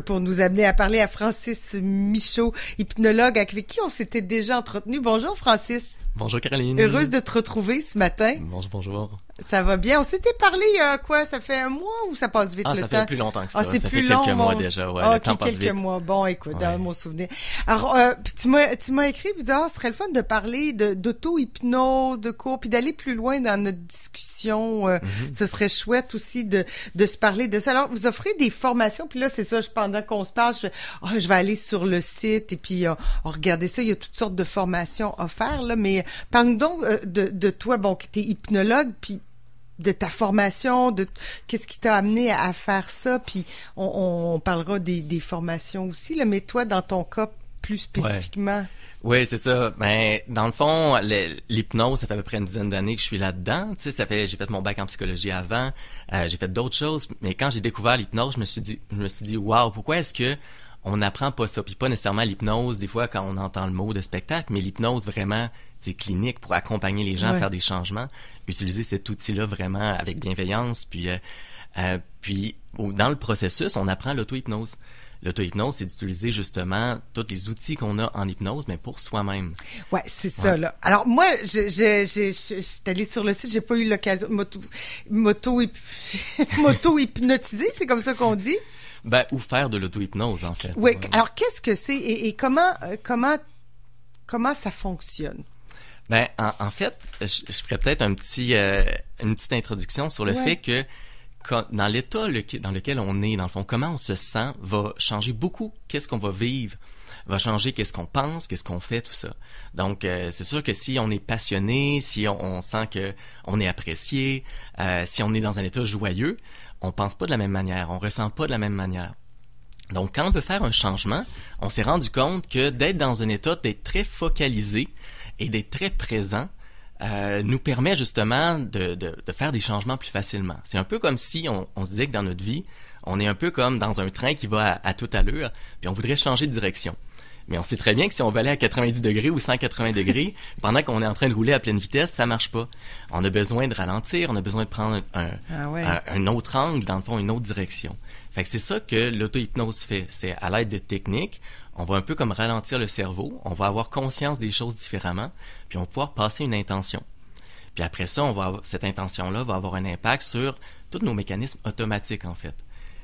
pour nous amener à parler à Francis Michaud, hypnologue avec qui on s'était déjà entretenu. Bonjour Francis. Bonjour Caroline. Heureuse de te retrouver ce matin. Bonjour. Ça va bien. On s'était parlé quoi? Ça fait un mois ou ça passe vite le temps? Ça fait plus longtemps que ça. C'est ça plus fait long, quelques mois déjà. Ouais, le temps passe vite. Quelques mois. Bon, écoute, ouais. dans mon souvenir. Alors, puis tu m'as écrit, puis ce serait le fun de parler d'auto-hypnose, de cours, puis d'aller plus loin dans notre discussion. Ce serait chouette aussi de se parler de ça. Alors, vous offrez des formations, puis là, c'est ça, pendant qu'on se parle, je vais aller sur le site et puis on regarder ça. Il y a toutes sortes de formations offertes, là, mais parle-nous donc de toi, bon, qui t'es hypnologue, puis de ta formation, de qu'est-ce qui t'a amené à faire ça, puis on parlera des formations aussi, là, mais toi, dans ton cas, plus spécifiquement. Oui, c'est ça. Ben, dans le fond, l'hypnose, ça fait à peu près une dizaine d'années que je suis là-dedans. Tu sais, j'ai fait mon bac en psychologie avant, j'ai fait d'autres choses, mais quand j'ai découvert l'hypnose, je me suis dit, waouh, pourquoi est-ce que on n'apprend pas ça? Puis pas nécessairement l'hypnose, des fois, quand on entend le mot de spectacle, mais l'hypnose vraiment, c'est clinique pour accompagner les gens à faire des changements. Utiliser cet outil-là vraiment avec bienveillance. Puis dans le processus, on apprend l'auto-hypnose. L'auto-hypnose, c'est d'utiliser justement tous les outils qu'on a en hypnose, mais pour soi-même. Ouais, c'est ça, là. Alors, moi, je suis allée sur le site, j'ai pas eu l'occasion de m'auto-hypnotiser, c'est comme ça qu'on dit? Ben, ou faire de l'auto-hypnose, en fait. Oui. Alors, qu'est-ce que c'est et comment ça fonctionne? Ben, en fait, je ferais peut-être une petite introduction sur le fait que dans l'état dans lequel on est, dans le fond, comment on se sent va changer beaucoup qu'est-ce qu'on va vivre, va changer qu'est-ce qu'on pense, qu'est-ce qu'on fait, tout ça. Donc, c'est sûr que si on est passionné, si on sent que on est apprécié, si on est dans un état joyeux, on pense pas de la même manière, on ressent pas de la même manière. Donc, quand on veut faire un changement, on s'est rendu compte que d'être dans un état, d'être très focalisé et d'être très présent, nous permet justement de faire des changements plus facilement. C'est un peu comme si on se disait que dans notre vie, on est un peu comme dans un train qui va à toute allure, puis on voudrait changer de direction. Mais on sait très bien que si on veut aller à 90 degrés ou 180 degrés, pendant qu'on est en train de rouler à pleine vitesse, ça marche pas. On a besoin de ralentir, on a besoin de prendre un autre angle, dans le fond, une autre direction. Fait que c'est ça que l'auto-hypnose fait. C'est à l'aide de techniques, on va un peu comme ralentir le cerveau, on va avoir conscience des choses différemment, puis on va pouvoir passer une intention. Puis après ça, cette intention-là va avoir un impact sur tous nos mécanismes automatiques, en fait.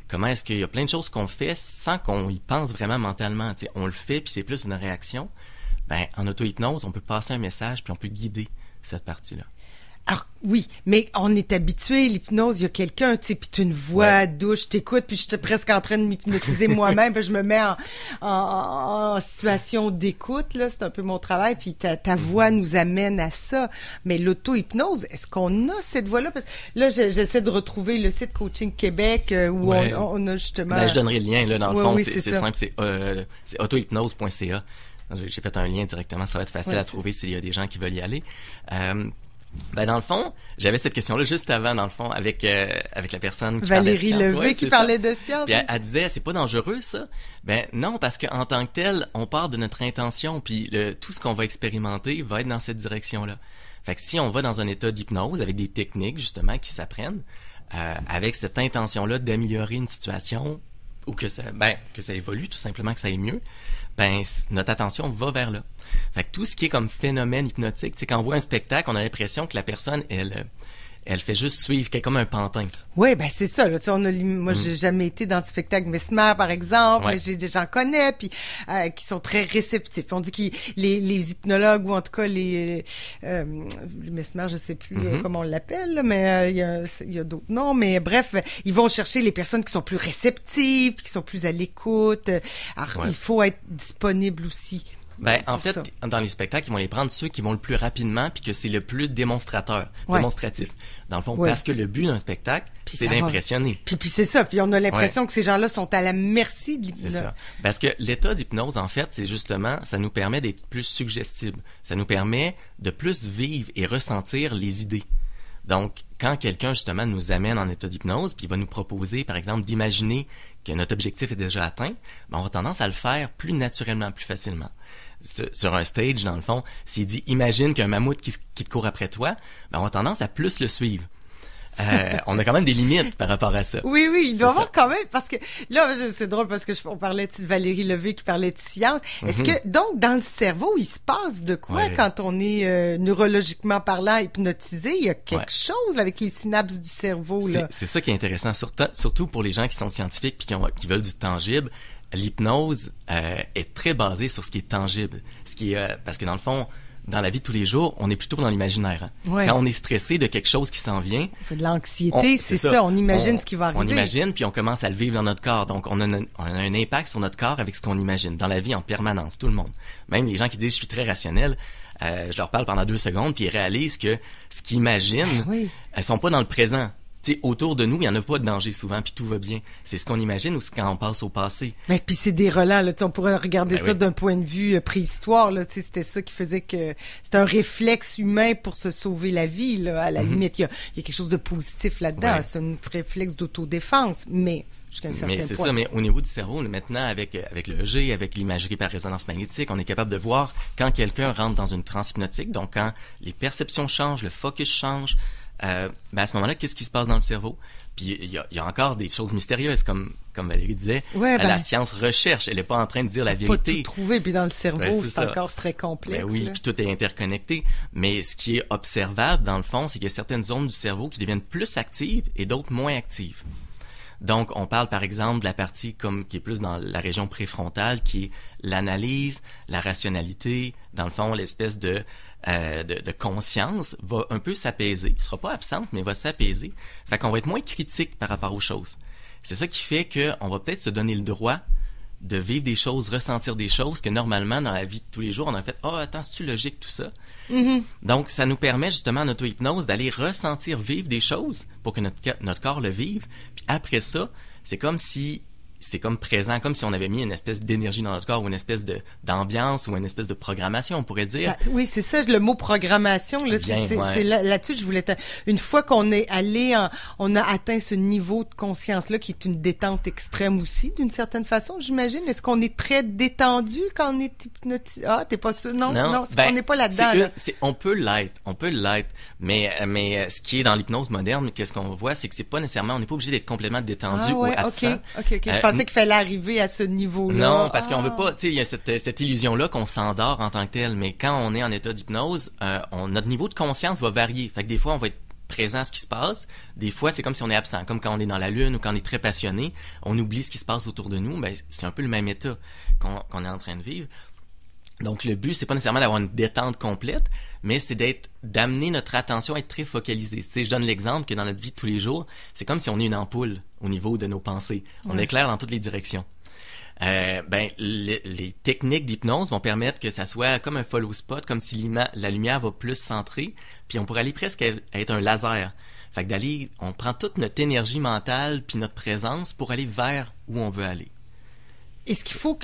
Comment est-ce qu'il y a plein de choses qu'on fait sans qu'on y pense vraiment mentalement. T'sais, on le fait, puis c'est plus une réaction. Ben, en auto-hypnose, on peut passer un message, puis on peut guider cette partie-là. Alors, oui, mais on est habitué, l'hypnose, il y a quelqu'un, tu sais, puis tu une voix douce, je t'écoute, puis je suis presque en train de m'hypnotiser moi-même, puis je me mets en situation d'écoute, là, c'est un peu mon travail, puis ta voix nous amène à ça. Mais l'auto-hypnose, est-ce qu'on a cette voix-là? Parce que là, j'essaie de retrouver le site Coaching Québec, où on a justement... Ben, je donnerai le lien, là, dans le fond, oui, c'est simple, c'est autohypnose.ca. J'ai fait un lien directement, ça va être facile à trouver s'il y a des gens qui veulent y aller. Ben dans le fond, j'avais cette question-là juste avant, dans le fond, avec la personne qui Valérie parlait de Levé qui parlait de science. Puis elle disait, c'est pas dangereux ça? Ben non, parce qu'en tant que tel, on part de notre intention, puis tout ce qu'on va expérimenter va être dans cette direction-là. Fait que si on va dans un état d'hypnose avec des techniques justement qui s'apprennent, avec cette intention-là d'améliorer une situation ou que ça évolue, tout simplement que ça aille mieux, ben notre attention va vers là. Fait que tout ce qui est comme phénomène hypnotique, tu sais, quand on voit un spectacle, on a l'impression que la personne, elle fait juste suivre, qu'elle est comme un pantin. Oui, ben c'est ça. Là, moi, j'ai jamais été dans le spectacle Mesmer, par exemple. Ouais. J'en connais, puis qui sont très réceptifs. On dit que les hypnologues, ou en tout cas les Mesmer, je sais plus comment on l'appelle, là, mais il y a d'autres noms. Mais bref, ils vont chercher les personnes qui sont plus réceptives, qui sont plus à l'écoute. Alors, il faut être disponible aussi. Ben, en fait, dans les spectacles, ils vont les prendre ceux qui vont le plus rapidement puis que c'est le plus démonstratif. Dans le fond, parce que le but d'un spectacle, c'est d'impressionner. Puis c'est ça. Puis on a l'impression que ces gens-là sont à la merci de l'hypnose. C'est ça. Parce que l'état d'hypnose, en fait, c'est justement, ça nous permet d'être plus suggestible. Ça nous permet de plus vivre et ressentir les idées. Donc, quand quelqu'un, justement, nous amène en état d'hypnose, puis il va nous proposer, par exemple, d'imaginer que notre objectif est déjà atteint, ben, on a tendance à le faire plus naturellement, plus facilement. Sur un stage, dans le fond, s'il dit « imagine qu'un mammouth qui te court après toi », ben, on a tendance à plus le suivre. on a quand même des limites par rapport à ça. Oui, il doit y avoir quand même, parce que là, c'est drôle parce que on parlait de Valérie Levé qui parlait de science. Est-ce que, donc, dans le cerveau, il se passe de quoi quand on est neurologiquement parlant hypnotisé? Il y a quelque chose avec les synapses du cerveau, là. C'est ça qui est intéressant, surtout pour les gens qui sont scientifiques puis qui veulent du tangible. L'hypnose est très basée sur ce qui est tangible. Parce que dans le fond, dans la vie de tous les jours, on est plutôt dans l'imaginaire. Hein. Quand on est stressé de quelque chose qui s'en vient... On fait de l'anxiété, c'est ça. On imagine ce qui va arriver. On imagine, puis on commence à le vivre dans notre corps. Donc, on a un impact sur notre corps avec ce qu'on imagine. Dans la vie, en permanence, tout le monde. Même les gens qui disent « je suis très rationnel », je leur parle pendant 2 secondes, puis ils réalisent que ce qu'ils imaginent, elles sont pas dans le présent. Tu sais, autour de nous, il n'y en a pas de danger souvent, puis tout va bien. C'est ce qu'on imagine ou ce quand on passe au passé. Mais puis c'est des relents, là. On pourrait regarder ça d'un point de vue préhistoire, là. Tu sais, c'était ça qui faisait que c'était un réflexe humain pour se sauver la vie, là. À la limite, il y a quelque chose de positif là-dedans. C'est un réflexe d'autodéfense, mais jusqu'à un certain point. C'est ça, mais au niveau du cerveau, maintenant, avec le EG, avec l'imagerie par résonance magnétique, on est capable de voir quand quelqu'un rentre dans une transe hypnotique, donc quand les perceptions changent, le focus change, à ce moment-là, qu'est-ce qui se passe dans le cerveau? Puis il y a encore des choses mystérieuses, comme Valérie disait. La science recherche, elle n'est pas en train de dire la vérité. Pas tout trouver, puis dans le cerveau, c'est encore très complexe. Oui, puis tout est interconnecté. Mais ce qui est observable, dans le fond, c'est qu'il y a certaines zones du cerveau qui deviennent plus actives et d'autres moins actives. Donc, on parle par exemple de la partie qui est plus dans la région préfrontale, qui est l'analyse, la rationalité, dans le fond, l'espèce de conscience va un peu s'apaiser. Elle sera pas absente, mais va s'apaiser. Fait qu'on va être moins critique par rapport aux choses. C'est ça qui fait qu'on va peut-être se donner le droit de vivre des choses, ressentir des choses que normalement, dans la vie de tous les jours, on a fait « Ah, attends, c'est-tu logique tout ça? » Donc, ça nous permet justement en auto-hypnose d'aller ressentir, vivre des choses pour que notre corps le vive. Puis après ça, c'est comme présent, comme si on avait mis une espèce d'énergie dans notre corps ou une espèce d'ambiance ou une espèce de programmation, on pourrait dire. Oui, c'est ça, le mot programmation, là, c'est là-dessus, je voulais une fois qu'on est allé, on a atteint ce niveau de conscience-là, qui est une détente extrême aussi, d'une certaine façon, j'imagine. Est-ce qu'on est très détendu quand on est hypnotisé? Ah, t'es pas sûr? Non, on n'est pas là-dedans. On peut l'être, mais ce qui est dans l'hypnose moderne, qu'est-ce qu'on voit, c'est que c'est pas nécessairement, on n'est pas obligé d'être complètement détendu ou absent. OK. Je pensais qu'il fallait arriver à ce niveau-là. Non, parce qu'on veut pas, tu sais, il y a cette illusion-là qu'on s'endort en tant que tel, mais quand on est en état d'hypnose, notre niveau de conscience va varier. Fait que des fois, on va être présent à ce qui se passe. Des fois, c'est comme si on est absent, comme quand on est dans la lune ou quand on est très passionné, on oublie ce qui se passe autour de nous. Ben, c'est un peu le même état qu'on est en train de vivre. Donc, le but, c'est pas nécessairement d'avoir une détente complète, mais c'est d'amener notre attention à être très focalisée. Tu sais, je donne l'exemple que dans notre vie de tous les jours, c'est comme si on est une ampoule au niveau de nos pensées. On éclaire dans toutes les directions. Les techniques d'hypnose vont permettre que ça soit comme un follow spot, comme si la lumière va plus centrer, puis on pourrait aller presque à être un laser. Fait que on prend toute notre énergie mentale puis notre présence pour aller vers où on veut aller. Est-ce qu'il faut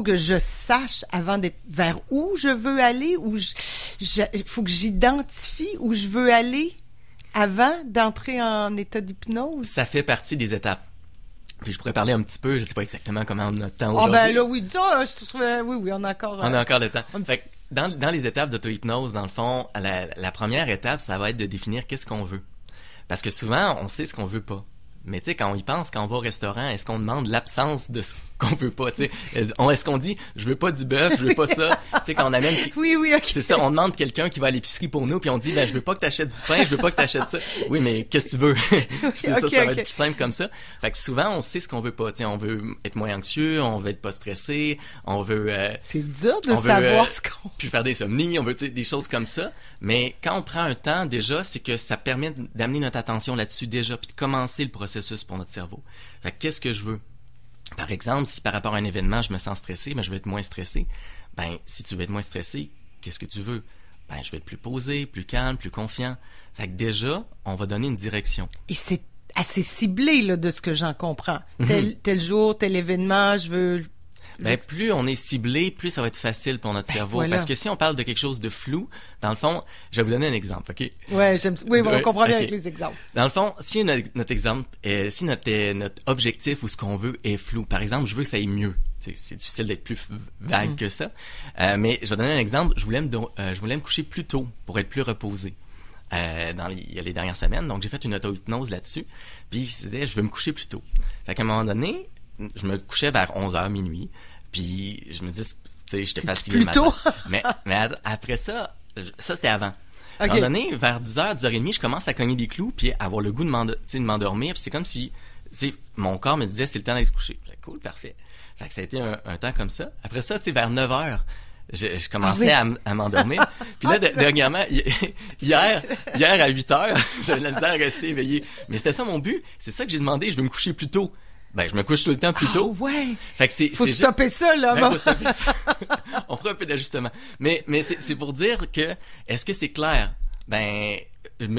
que je sache avant d'être vers où je veux aller, ou il faut que j'identifie où je veux aller avant d'entrer en état d'hypnose? Ça fait partie des étapes. Puis je pourrais parler un petit peu, je sais pas exactement comment on a le temps aujourd'hui. Oui, on a encore... On a encore le temps. Fait que dans les étapes d'auto-hypnose, dans le fond, la première étape, ça va être de définir qu'est-ce qu'on veut. Parce que souvent, on sait ce qu'on veut pas. Mais tu sais, quand on y pense, quand on va au restaurant, est-ce qu'on demande l'absence de ce qu'on veut pas, tu sais? Est-ce qu'on dit, je veux pas du bœuf, je veux pas ça? Tu sais, quand on amène... Oui, OK. C'est ça, on demande quelqu'un qui va à l'épicerie pour nous, puis on dit, je veux pas que t'achètes du pain, je veux pas que t'achètes ça. Oui, mais qu'est-ce que tu veux? Ça va être plus simple comme ça. Fait que souvent, on sait ce qu'on veut pas, tu sais, on veut être moins anxieux, on veut être pas stressé, on veut... c'est dur de savoir ce qu'on... Puis faire des somnies, on veut, tu sais, des choses comme ça. Mais quand on prend un temps, déjà, c'est que ça permet d'amener notre attention là-dessus déjà, puis de commencer le processus pour notre cerveau. Fait que qu'est-ce que je veux? Par exemple, si par rapport à un événement, je me sens stressé, je veux être moins stressé. Si tu veux être moins stressé, qu'est-ce que tu veux? Je veux être plus posé, plus calme, plus confiant. Fait que déjà, on va donner une direction. Et c'est assez ciblé, là, de ce que j'en comprends. Tel jour, tel événement, je veux... Plus on est ciblé, plus ça va être facile pour notre cerveau. Voilà. Parce que si on parle de quelque chose de flou, dans le fond, je vais vous donner un exemple, OK? Ouais, on comprend bien avec les exemples. Dans le fond, si notre exemple, si notre objectif ou ce qu'on veut est flou, par exemple, je veux que ça aille mieux. C'est difficile d'être plus vague que ça. Mais je vais donner un exemple. Je voulais me coucher plus tôt pour être plus reposé. il y a les dernières semaines. Donc, j'ai fait une auto-hypnose là-dessus. Puis, il se disait, je veux me coucher plus tôt. Fait qu'à un moment donné, je me couchais vers 11h, minuit. Puis, je me dis, tu sais, j'étais fatigué le matin. Mais après ça c'était avant. À un moment donné, vers 10h, 10h30, je commence à cogner des clous puis avoir le goût de m'endormir. Puis c'est comme si mon corps me disait, c'est le temps d'être couché. Cool, parfait. Fait que ça a été un temps comme ça. Après ça, tu sais, vers 9h, je commençais à m'endormir. Puis là, dernièrement, hier à 8h, j'avais de la misère à rester éveillé. Mais c'était ça mon but. C'est ça que j'ai demandé. Je veux me coucher plus tôt. Ben, je me couche tout le temps plus tôt. Ouais. Fait que faut stopper ça, là. Ben, faut stopper ça. On fera un peu d'ajustement. Mais c'est pour dire que, est-ce que c'est clair? Ben,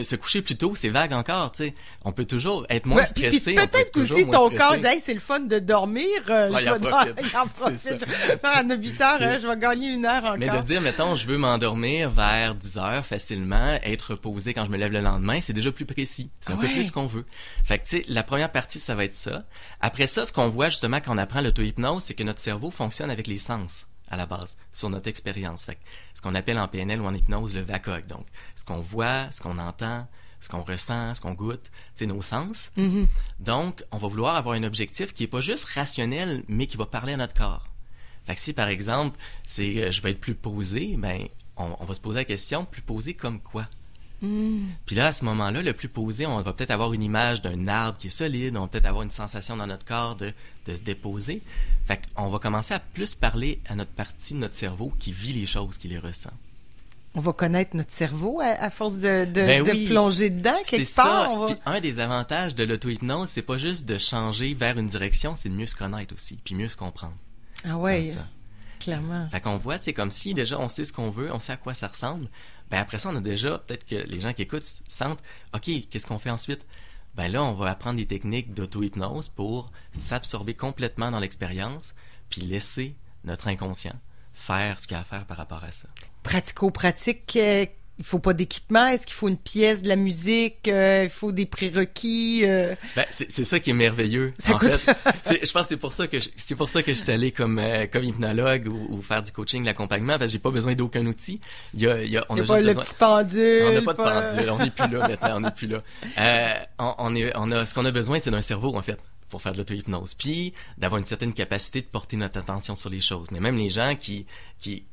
se coucher plus tôt, c'est vague encore, tu sais. On peut toujours être moins stressé. Puis peut-être aussi ton corps, hey, c'est le fun de dormir. Il en profite. Je vais faire à 8 heures, je vais gagner 1 heure encore. Mais de dire, mettons, je veux m'endormir vers 10 heures facilement, être reposé quand je me lève le lendemain, c'est déjà plus précis. C'est un peu plus ce qu'on veut. Fait que, tu sais, la première partie, ça va être ça. Après ça, ce qu'on voit justement quand on apprend l'auto-hypnose, c'est que notre cerveau fonctionne avec les sens à la base, sur notre expérience. Fait que, ce qu'on appelle en PNL ou en hypnose le VACOG. Donc, ce qu'on voit, ce qu'on entend, ce qu'on ressent, ce qu'on goûte, c'est nos sens. Mm-hmm. Donc, on va vouloir avoir un objectif qui est pas juste rationnel, mais qui va parler à notre corps. Fait que si, par exemple, c'est je vais être plus posé, ben, on va se poser la question, plus posé comme quoi? Puis là, à ce moment-là, le plus posé, on va peut-être avoir une image d'un arbre qui est solide, on va peut-être avoir une sensation dans notre corps de se déposer. Fait qu'on va commencer à plus parler à notre partie de notre cerveau qui vit les choses, qui les ressent. On va connaître notre cerveau à force de plonger dedans quelque part. C'est ça. Puis un des avantages de l'auto-hypnose, c'est pas juste de changer vers une direction, c'est de mieux se connaître aussi, puis mieux se comprendre. Ah ouais, clairement. Fait qu'on voit, tu sais, comme si déjà on sait ce qu'on veut, on sait à quoi ça ressemble. Ben après ça, on a déjà, peut-être que les gens qui écoutent sentent, OK, qu'est-ce qu'on fait ensuite? Ben là, on va apprendre des techniques d'auto-hypnose pour s'absorber complètement dans l'expérience, puis laisser notre inconscient faire ce qu'il a à faire par rapport à ça. Pratico-pratique, il faut pas d'équipement? Est-ce qu'il faut une pièce, de la musique? Il faut des prérequis? Ben, c'est ça qui est merveilleux. En fait, je pense que c'est pour ça que je suis allé comme hypnologue ou faire du coaching, l'accompagnement, parce que j'ai pas besoin d'aucun outil. On a juste pas le petit pendule. On n'a pas de pendule. On n'est plus là maintenant. On n'est plus là. Ce qu'on a besoin, c'est d'un cerveau, en fait, pour faire de l'auto-hypnose, puis d'avoir une certaine capacité de porter notre attention sur les choses. Mais même les gens qui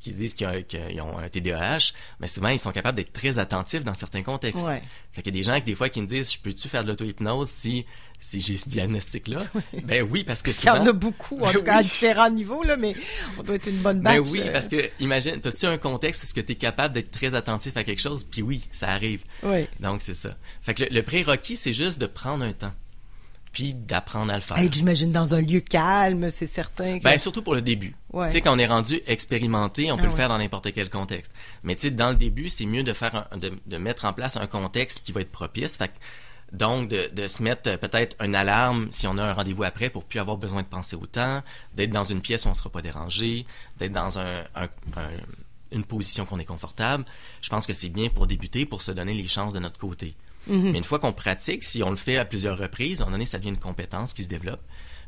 disent qu'ils ont un TDAH, mais souvent, ils sont capables d'être très attentifs dans certains contextes. Ouais. Fait qu'il y a des gens des fois qui me disent, peux-tu faire de l'auto-hypnose si j'ai ce diagnostic-là? Ben oui, parce que souvent... Il y en a beaucoup, en tout cas, à différents niveaux, là, mais on doit être une bonne batch. Ben oui, parce que, imagine, t'as-tu un contexte où tu es capable d'être très attentif à quelque chose? Puis oui, ça arrive. Oui. Donc, c'est ça. Fait que le prérequis, c'est juste de prendre un temps, puis d'apprendre à le faire. Hey, j'imagine dans un lieu calme, c'est certain. Que... Ben, surtout pour le début. Ouais. Tu sais, quand on est rendu expérimenté, on peut le faire dans n'importe quel contexte. Mais tu sais, dans le début, c'est mieux de faire de mettre en place un contexte qui va être propice. Fait que, donc, de se mettre peut-être une alarme si on a un rendez-vous après pour plus avoir besoin de penser autant, d'être dans une pièce où on sera pas dérangé, d'être dans une position qu'on est confortable. Je pense que c'est bien pour débuter, pour se donner les chances de notre côté. Mm-hmm. Mais une fois qu'on pratique, si on le fait à plusieurs reprises, à un moment donné, ça devient une compétence qui se développe.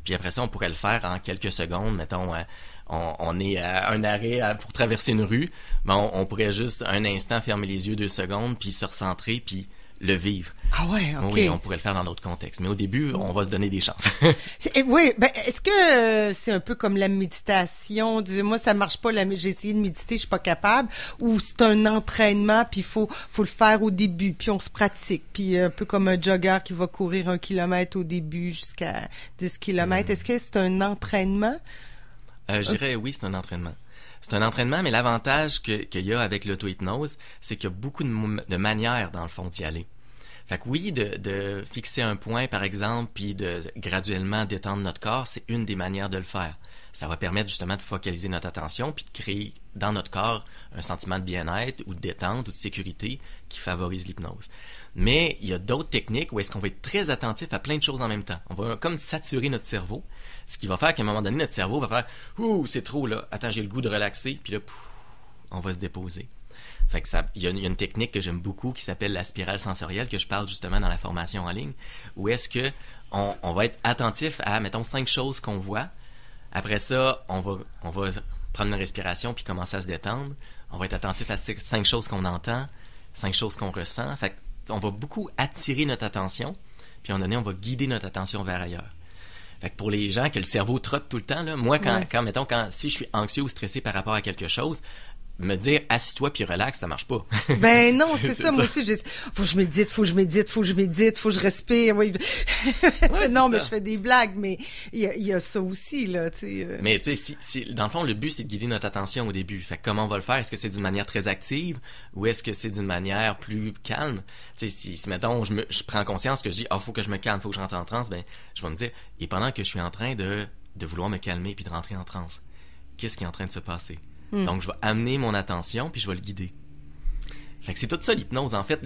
Puis après ça, on pourrait le faire en quelques secondes. Mettons, on est à un arrêt pour traverser une rue. Ben, on pourrait juste un instant fermer les yeux 2 secondes, puis se recentrer, puis le vivre. Ah ouais, ok. Oui, on pourrait le faire dans d'autres contextes. Mais au début, on va se donner des chances. Oui, ben est-ce que c'est un peu comme la méditation? Moi, ça marche pas. J'ai essayé de méditer, je suis pas capable. Ou c'est un entraînement, puis faut le faire au début, puis on se pratique. Puis un peu comme un jogger qui va courir 1 kilomètre au début jusqu'à 10 kilomètres. Est-ce que c'est un entraînement? Je dirais oui, c'est un entraînement. C'est un entraînement, mais l'avantage qu'il y a avec l'auto-hypnose, c'est qu'il y a beaucoup de manières, dans le fond, d'y aller. Fait que oui, de fixer un point, par exemple, puis de graduellement détendre notre corps, c'est une des manières de le faire. Ça va permettre justement de focaliser notre attention, puis de créer dans notre corps un sentiment de bien-être ou de détente ou de sécurité qui favorise l'hypnose. Mais il y a d'autres techniques où est-ce qu'on va être très attentif à plein de choses en même temps. On va comme saturer notre cerveau, ce qui va faire qu'à un moment donné, notre cerveau va faire « Ouh, c'est trop là, attends, j'ai le goût de relaxer », puis là, on va se déposer. Fait que il y a une technique que j'aime beaucoup qui s'appelle la spirale sensorielle, que je parle justement dans la formation en ligne, où est-ce que on va être attentif à, mettons, 5 choses qu'on voit. Après ça, on va prendre une respiration puis commencer à se détendre. On va être attentif à 5 choses qu'on entend, 5 choses qu'on ressent. Fait on va beaucoup attirer notre attention, puis à un moment donné, on va guider notre attention vers ailleurs. Fait que pour les gens que le cerveau trotte tout le temps, là, moi, si je suis anxieux ou stressé par rapport à quelque chose, me dire assis-toi puis relax, ça marche pas. Ben non, c'est ça. Moi aussi, faut que je médite, faut que je respire. Oui. Ouais, non, mais ça. je fais des blagues, mais il y a ça aussi là, tu sais. Mais tu sais, si dans le fond, le but c'est de guider notre attention au début. Fait que comment on va le faire? Est-ce que c'est d'une manière très active ou est-ce que c'est d'une manière plus calme? Tu sais, si mettons, je prends conscience que je dis, faut que je me calme, faut que je rentre en transe, ben je vais me dire, et pendant que je suis en train de vouloir me calmer puis de rentrer en transe, qu'est-ce qui est en train de se passer? Donc, je vais amener mon attention, puis je vais le guider. Fait que c'est tout ça, l'hypnose. En fait,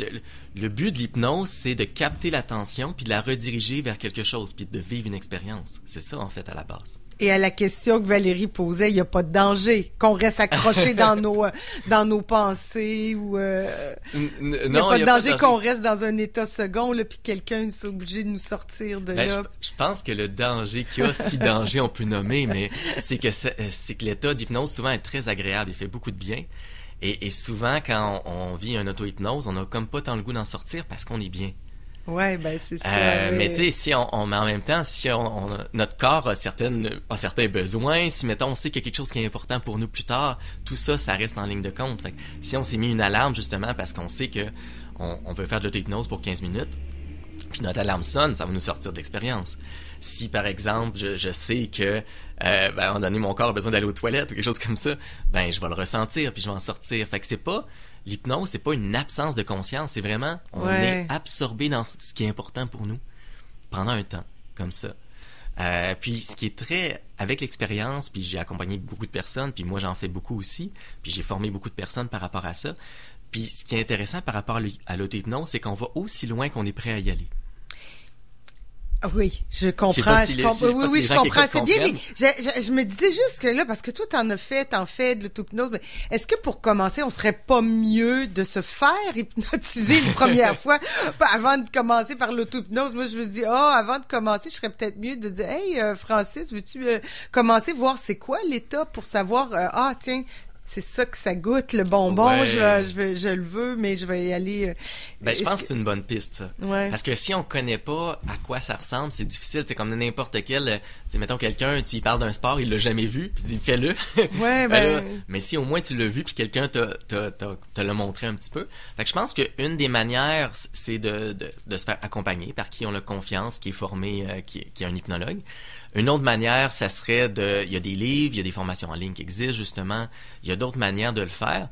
le but de l'hypnose, c'est de capter l'attention, puis de la rediriger vers quelque chose, puis de vivre une expérience. C'est ça, en fait, à la base. Et à la question que Valérie posait, il n'y a pas de danger qu'on reste accroché dans nos pensées ou il n'y a pas de danger qu'on reste dans un état second là puis quelqu'un est obligé de nous sortir de là. Je pense que le danger qu'il y a, si danger on peut nommer, mais c'est que l'état d'hypnose souvent est très agréable, il fait beaucoup de bien. Et souvent quand on vit un auto-hypnose, on n'a comme pas tant le goût d'en sortir parce qu'on est bien. Ouais, ben c'est ça. Mais tu sais, mais en même temps, si notre corps a certains besoins, si mettons on sait qu'il y a quelque chose qui est important pour nous plus tard, tout ça, ça reste en ligne de compte. Fait que, si on s'est mis une alarme justement parce qu'on sait que on veut faire de l'auto-hypnose pour 15 minutes, puis notre alarme sonne, ça va nous sortir de l'expérience. Si par exemple, je sais que à un moment donné, mon corps a besoin d'aller aux toilettes ou quelque chose comme ça, ben je vais le ressentir puis je vais en sortir. Fait que l'hypnose, c'est pas une absence de conscience, c'est vraiment, on est absorbé dans ce qui est important pour nous pendant un temps, comme ça. Puis ce qui est avec l'expérience, puis j'ai accompagné beaucoup de personnes, puis moi j'en fais beaucoup aussi, puis j'ai formé beaucoup de personnes par rapport à ça. Puis ce qui est intéressant par rapport à l'auto-hypnose, c'est qu'on va aussi loin qu'on est prêt à y aller. Oui, je comprends. Je comprends. C'est bien, mais je me disais juste que là, parce que toi, t'en fais de l'auto-hypnose, mais est-ce que pour commencer, on serait pas mieux de se faire hypnotiser une première fois avant de commencer par l'auto-hypnose? Moi, je me dis, avant de commencer, je serais peut-être mieux de dire, hey, Francis, veux-tu commencer, voir c'est quoi l'état pour savoir, tiens, c'est ça que ça goûte, le bonbon, je le veux, mais je vais y aller. Je pense que c'est une bonne piste, ça. Ouais. Parce que si on connaît pas à quoi ça ressemble, c'est difficile. C'est comme n'importe quel, mettons quelqu'un, tu lui parles d'un sport, il l'a jamais vu, puis tu dis fais-le. Ouais, mais si au moins tu l'as vu, puis quelqu'un te l'a montré un petit peu. Fait que je pense qu'une des manières, c'est de se faire accompagner par qui on a confiance, qui est formé, qui est un hypnologue. Une autre manière, ça serait il y a des livres, il y a des formations en ligne qui existent, justement. Il y a d'autres manières de le faire.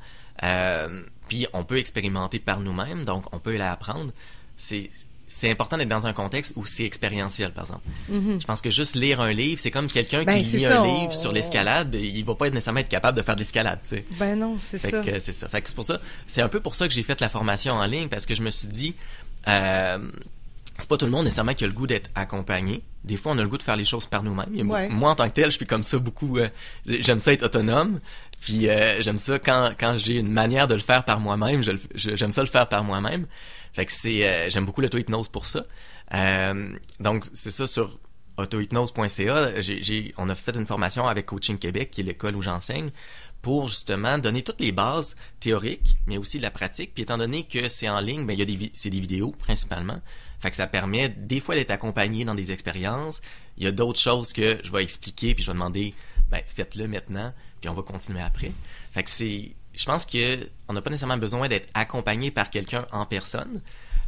Puis on peut expérimenter par nous-mêmes, donc on peut l'apprendre. C'est important d'être dans un contexte où c'est expérientiel, par exemple. Mm-hmm. Je pense que juste lire un livre, c'est comme quelqu'un qui lit un livre sur l'escalade, il va pas nécessairement être capable de faire de l'escalade, tu sais. Ben non, c'est ça. Fait que c'est ça. Fait que c'est pour ça, c'est un peu pour ça que j'ai fait la formation en ligne, parce que je me suis dit, c'est pas tout le monde nécessairement qui a le goût d'être accompagné. Des fois, on a le goût de faire les choses par nous-mêmes. Moi, en tant que tel, je suis comme ça beaucoup. J'aime ça être autonome. Puis j'aime ça quand j'ai une manière de le faire par moi-même. J'aime ça le faire par moi-même. Fait que j'aime beaucoup l'auto-hypnose pour ça. Donc c'est ça, sur autohypnose.ca. On a fait une formation avec Coaching Québec, qui est l'école où j'enseigne, pour justement donner toutes les bases théoriques, mais aussi de la pratique. Puis étant donné que c'est en ligne, c'est des vidéos principalement. Fait que ça permet des fois d'être accompagné dans des expériences. Il y a d'autres choses que je vais expliquer, puis je vais demander, faites-le maintenant, puis on va continuer après. Fait que je pense que on n'a pas nécessairement besoin d'être accompagné par quelqu'un en personne,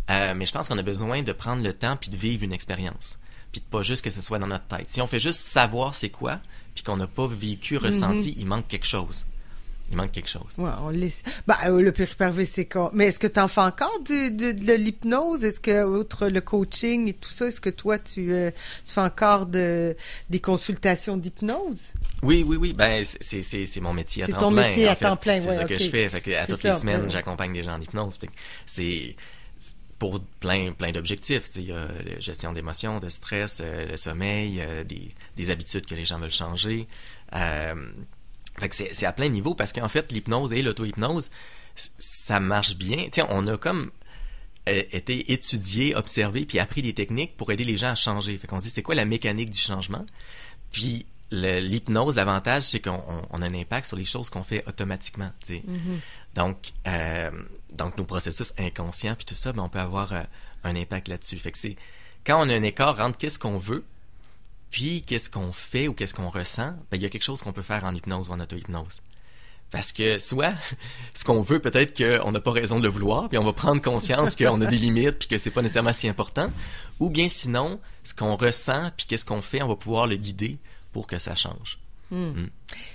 mais je pense qu'on a besoin de prendre le temps puis de vivre une expérience, puis de pas juste que ce soit dans notre tête. Si on fait juste savoir c'est quoi, puis qu'on n'a pas vécu, ressenti, il manque quelque chose. Il manque quelque chose. Ouais, on laisse. Le péripervé, c'est quoi? Mais est-ce que tu en fais encore de l'hypnose? Est-ce que, outre le coaching et tout ça, est-ce que toi, tu fais encore des consultations d'hypnose? Oui. C'est mon métier à temps plein. C'est ton métier à temps plein, c'est ça que je fais. Fait que toutes les semaines, j'accompagne des gens en hypnose. Fait que c'est pour plein d'objectifs. Il y a la gestion d'émotions, de stress, le sommeil, des habitudes que les gens veulent changer. Fait que c'est à plein niveau, parce qu'en fait, l'hypnose et l'auto-hypnose, ça marche bien. Tiens, on a comme été étudié, observé, puis appris des techniques pour aider les gens à changer. Fait qu'on se dit, c'est quoi la mécanique du changement? Puis l'hypnose, l'avantage, c'est qu'on a un impact sur les choses qu'on fait automatiquement. Tu sais. Mm-hmm. Donc, donc nos processus inconscients puis tout ça, ben, on peut avoir un impact là-dessus. Fait que c'est quand on a un écart entre qu'est-ce qu'on veut puis qu'est-ce qu'on fait ou qu'est-ce qu'on ressent, ben il y a quelque chose qu'on peut faire en hypnose ou en auto-hypnose. Parce que soit ce qu'on veut, peut-être qu'on n'a pas raison de le vouloir, puis on va prendre conscience qu'on a des limites, puis que c'est pas nécessairement si important, ou bien sinon, ce qu'on ressent, puis qu'est-ce qu'on fait, on va pouvoir le guider pour que ça change.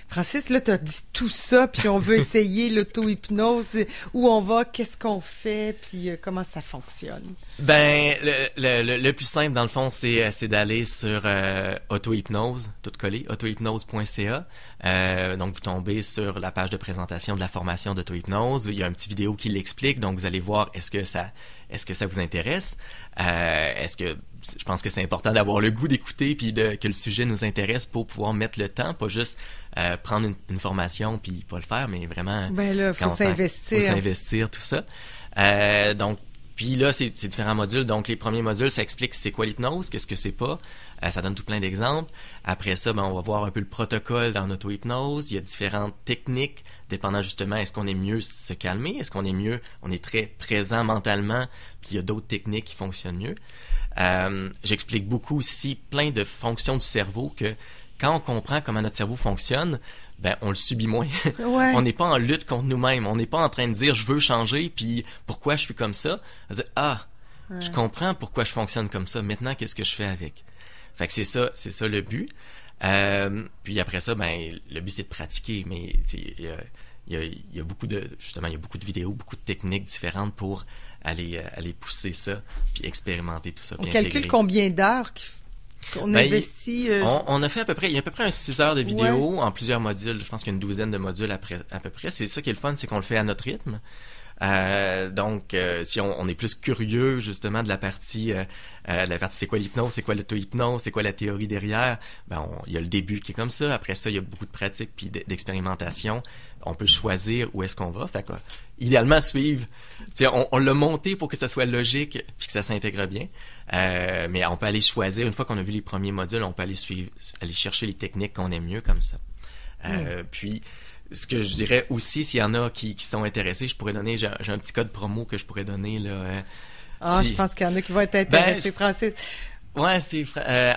Francis, là, t'as dit tout ça, puis on veut essayer l'auto-hypnose. Où on va, qu'est-ce qu'on fait, puis comment ça fonctionne? Ben, le plus simple, dans le fond, c'est d'aller sur auto-hypnose, tout collé, autohypnose.ca. Donc, vous tombez sur la page de présentation de la formation d'auto-hypnose. Il y a un petit vidéo qui l'explique, donc vous allez voir est-ce que ça vous intéresse? Je pense que c'est important d'avoir le goût d'écouter puis que le sujet nous intéresse pour pouvoir mettre le temps, pas juste prendre une formation puis pas le faire, mais vraiment faut s'investir, tout ça. Donc puis là, c'est différents modules. Donc, les premiers modules, ça explique c'est quoi l'hypnose, qu'est-ce que c'est pas. Ça donne tout plein d'exemples. Après ça, ben, on va voir un peu le protocole dans l'auto-hypnose. Il y a différentes techniques, dépendant justement, est-ce qu'on est mieux se calmer, est-ce qu'on est mieux, on est très présent mentalement, puis il y a d'autres techniques qui fonctionnent mieux. J'explique beaucoup aussi plein de fonctions du cerveau que quand on comprend comment notre cerveau fonctionne, ben on le subit moins. Ouais. On n'est pas en lutte contre nous-mêmes. On n'est pas en train de dire je veux changer puis pourquoi je suis comme ça. On va dire je comprends pourquoi je fonctionne comme ça. Maintenant qu'est-ce que je fais avec. Fait que c'est ça le but. Puis après ça ben le but c'est de pratiquer, mais il y a beaucoup de vidéos, beaucoup de techniques différentes pour aller pousser ça puis expérimenter tout ça. On calcule combien d'heures qu'on investit? On a fait il y a à peu près 6 heures de vidéo en plusieurs modules. Je pense qu'il y a une douzaine de modules à peu près. C'est ça qui est le fun, c'est qu'on le fait à notre rythme. Donc, si on est plus curieux justement de la partie c'est quoi l'hypnose, c'est quoi l'auto-hypnose, c'est quoi la théorie derrière, ben il y a le début qui est comme ça. Après ça, il y a beaucoup de pratique puis d'expérimentation. On peut choisir où est-ce qu'on va. Fait que, idéalement, suivre. On l'a monté pour que ça soit logique puis que ça s'intègre bien. Mais on peut aller choisir, une fois qu'on a vu les premiers modules, on peut aller chercher les techniques qu'on aime mieux comme ça. Puis, ce que je dirais aussi, s'il y en a qui sont intéressés, je pourrais donner, j'ai un petit code promo que je pourrais donner, là. Je pense qu'il y en a qui vont être intéressés, Francis. Ouais, c'est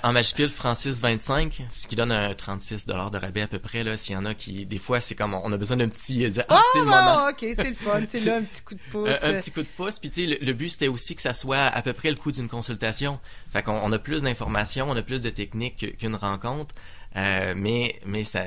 en majuscule Francis 25, ce qui donne un 36$ de rabais à peu près, là. S'il y en a qui, des fois, c'est comme, on a besoin d'un petit, c'est le moment. OK, c'est le fun, c'est là un petit coup de pouce. Un petit coup de pouce, puis tu sais, le but, c'était aussi que ça soit à peu près le coût d'une consultation. Fait qu'on a plus d'informations, on a plus de techniques qu'une rencontre. Mais ça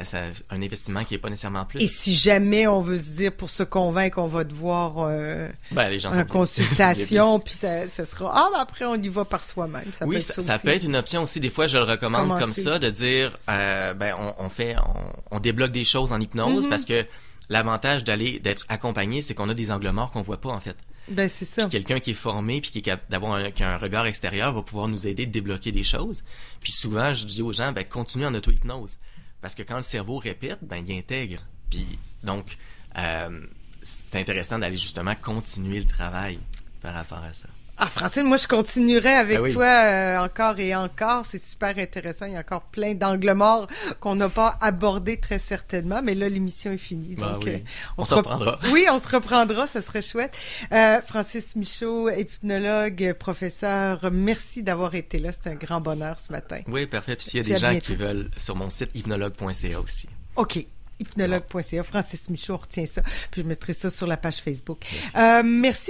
un investissement qui est pas nécessairement plus. Et si jamais on veut se dire pour se convaincre, on va devoir les gens une consultation, puis ça sera après on y va par soi-même. Ça peut être une option aussi. Des fois, je le recommande comme ça, de dire on débloque des choses en hypnose parce que l'avantage d'être accompagné, c'est qu'on a des angles morts qu'on voit pas en fait. Ben, c'est ça. Puis quelqu'un qui est formé puis qui a un regard extérieur va pouvoir nous aider à débloquer des choses. Puis souvent, je dis aux gens, continue en auto-hypnose. Parce que quand le cerveau répète, il intègre. Puis donc, c'est intéressant d'aller justement continuer le travail par rapport à ça. Francine, moi, je continuerai avec toi encore et encore. C'est super intéressant. Il y a encore plein d'angles morts qu'on n'a pas abordés très certainement. Mais là, l'émission est finie. Donc, on se reprendra. Oui, on se reprendra. Ça serait chouette. Francis Michaud, hypnologue, professeur, merci d'avoir été là. C'est un grand bonheur ce matin. Oui, parfait. Puis s'il y a des gens qui veulent, sur mon site hypnologue.ca aussi. OK. Hypnologue.ca. Francis Michaud, on retient ça. Puis je mettrai ça sur la page Facebook. Merci.